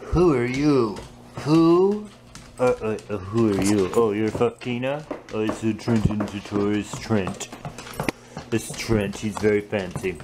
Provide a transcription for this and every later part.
Who are you? Who? Who are you? Oh, you're Fakina? Oh, it's a Trent into tourist Trent. It's Trent, he's very fancy.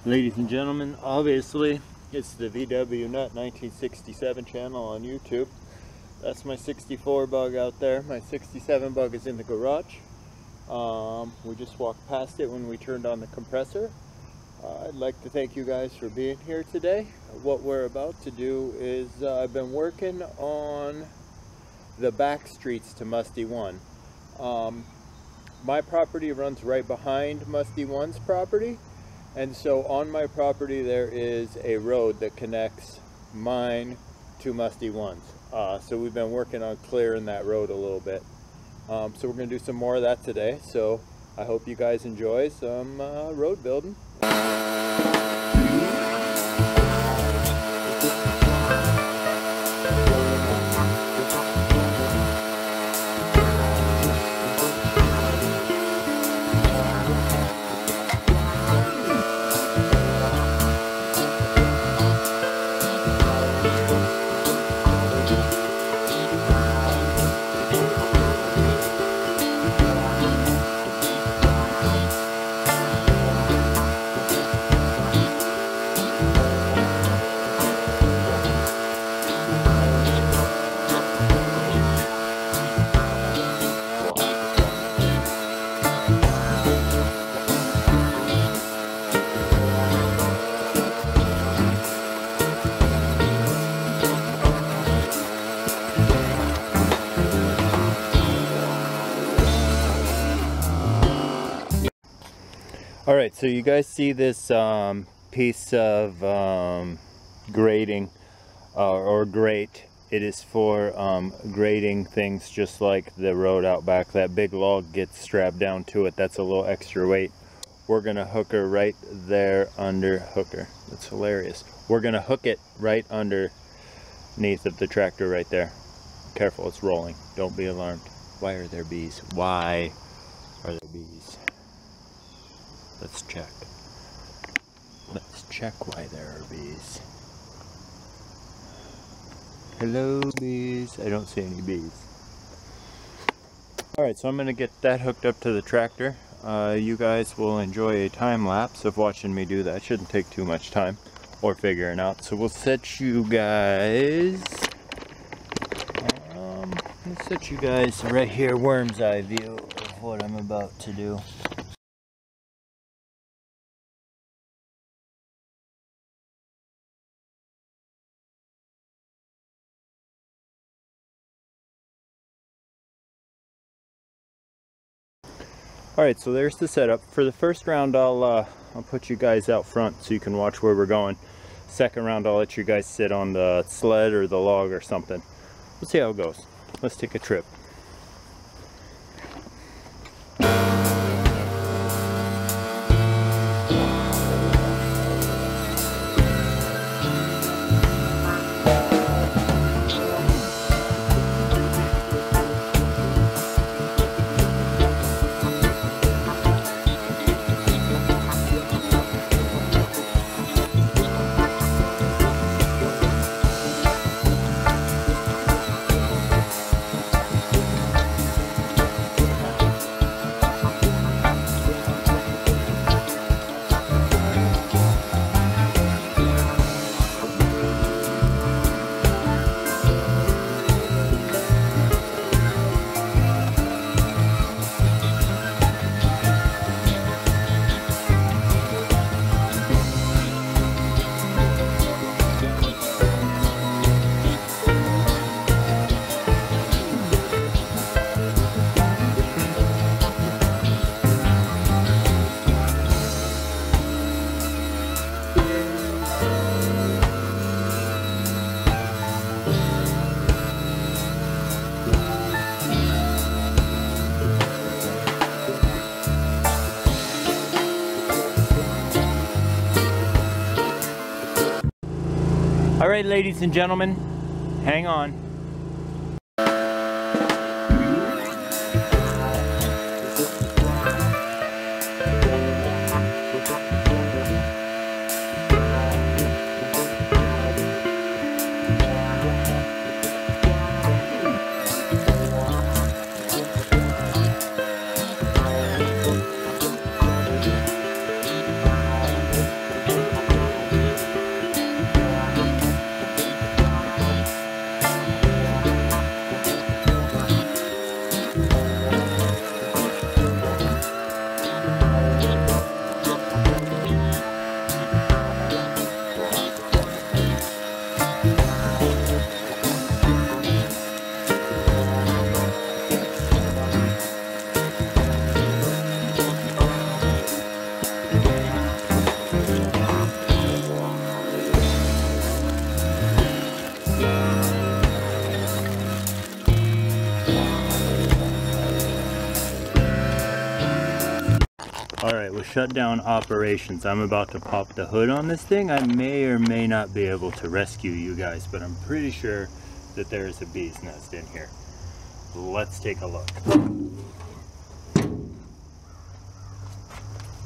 Ladies and gentlemen, obviously it's the vwnut 1967 channel on YouTube. That's my 64 bug out there. My 67 bug is in the garage. We just walked past it when we turned on the compressor. I'd like to thank you guys for being here today. What we're about to do is I've been working on the back streets to Musty One. My property runs right behind Musty One's property. And so on my property there is a road that connects mine to Musty One's. So we've been working on clearing that road a little bit. So we're going to do some more of that today. So I hope you guys enjoy some road building. Alright, so you guys see this piece of grating or grate. It is for grating things just like the road out back. That big log gets strapped down to it. That's a little extra weight. We're going to hook her right there under hooker. That's hilarious. We're going to hook it right underneath of the tractor right there. Careful, it's rolling. Don't be alarmed. Why are there bees? Why are there bees? Let's check. Let's check why there are bees. Hello, bees. I don't see any bees. Alright, so I'm going to get that hooked up to the tractor. You guys will enjoy a time lapse of watching me do that. Shouldn't take too much time or figuring out. So we'll set you guys... let's set you guys right here, worm's eye view of what I'm about to do. Alright, so there's the setup. For the first round, I'll put you guys out front so you can watch where we're going. Second round, I'll let you guys sit on the sled or the log or something. We'll see how it goes. let's take a trip. All right, ladies and gentlemen, hang on. Alright, we'll shut down operations. I'm about to pop the hood on this thing. I may or may not be able to rescue you guys, but I'm pretty sure that there is a bee's nest in here. Let's take a look.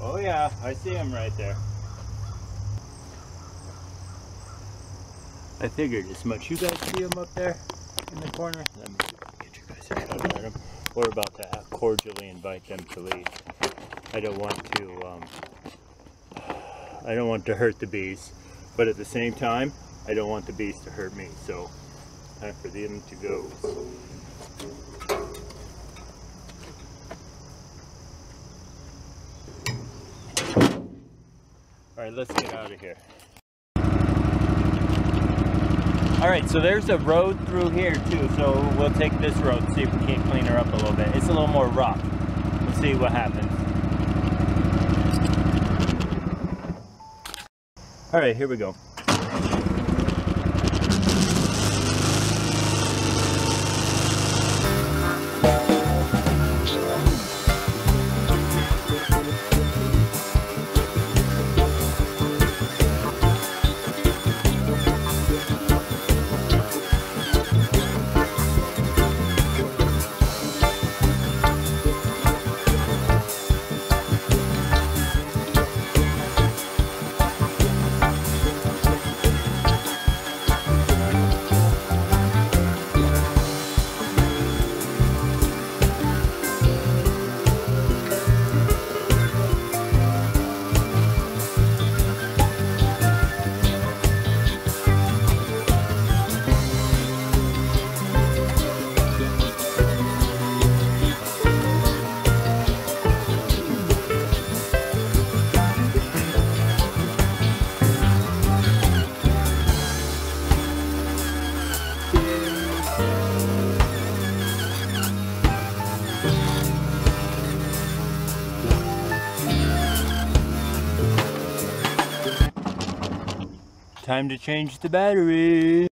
Oh yeah, I see him right there. I figured as much. You guys see him up there in the corner? Let me see if I can get you guys a shot at him. We're about to cordially invite them to leave. I don't want to hurt the bees, but at the same time, I don't want the bees to hurt me. So, time for them to go. All right, let's get out of here. All right, so there's a road through here too, so we'll take this road, see if we can't clean her up a little bit. It's a little more rough. We'll see what happens. All right, here we go. Time to change the battery.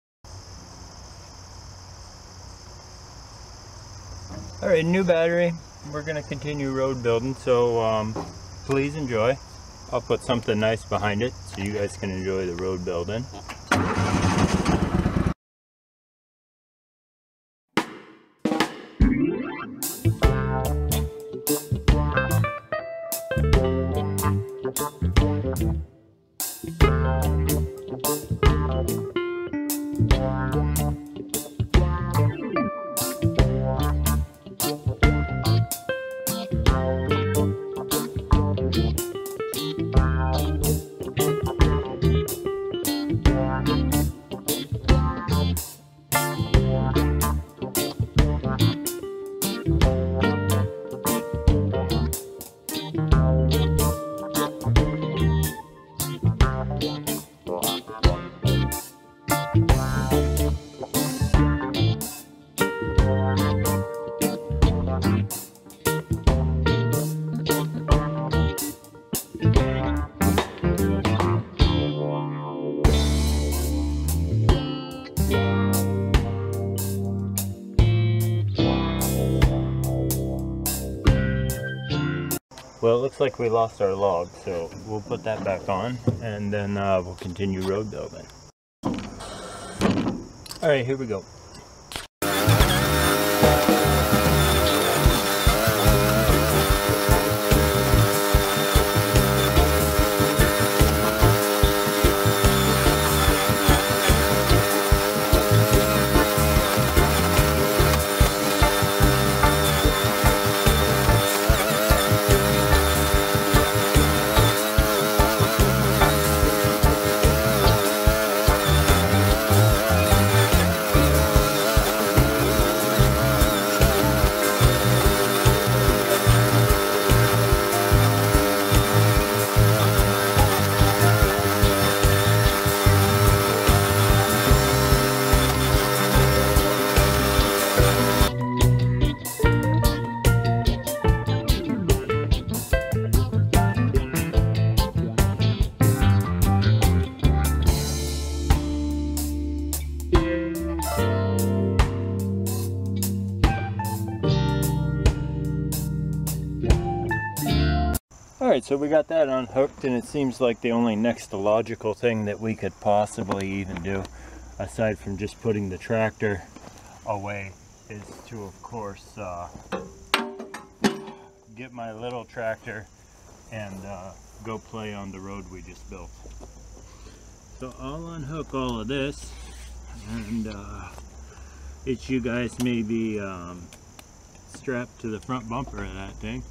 Alright, new battery. We're going to continue road building, so please enjoy. I'll put something nice behind it so you guys can enjoy the road building. Well, it looks like we lost our log, so we'll put that back on, and then we'll continue road building. Alright, here we go. Alright, so we got that unhooked, and it seems like the only next logical thing that we could possibly even do, aside from just putting the tractor away, is to, of course, get my little tractor and go play on the road we just built. So I'll unhook all of this, and it's you guys maybe strapped to the front bumper of that thing.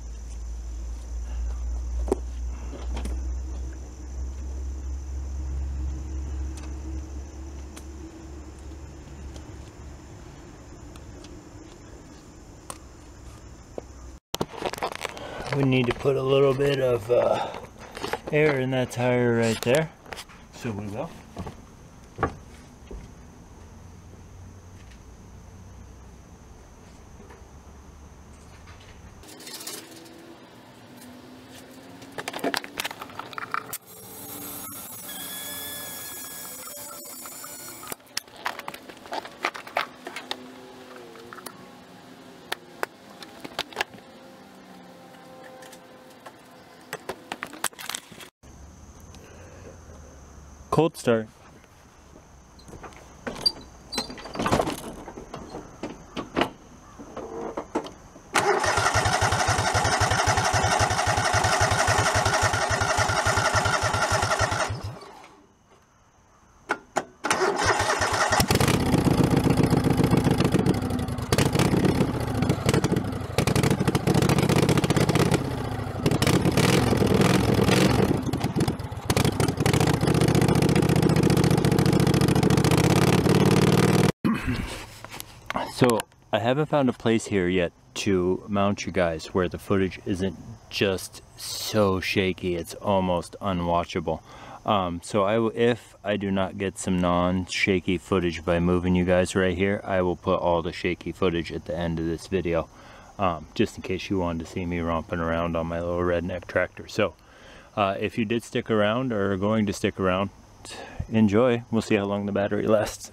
We need to put a little bit of air in that tire right there, so we will. Cold start. So I haven't found a place here yet to mount you guys where the footage isn't just so shaky it's almost unwatchable. So if I do not get some non-shaky footage by moving you guys right here, I will put all the shaky footage at the end of this video, just in case you wanted to see me romping around on my little redneck tractor. So if you did stick around or are going to stick around, enjoy. We'll see how long the battery lasts.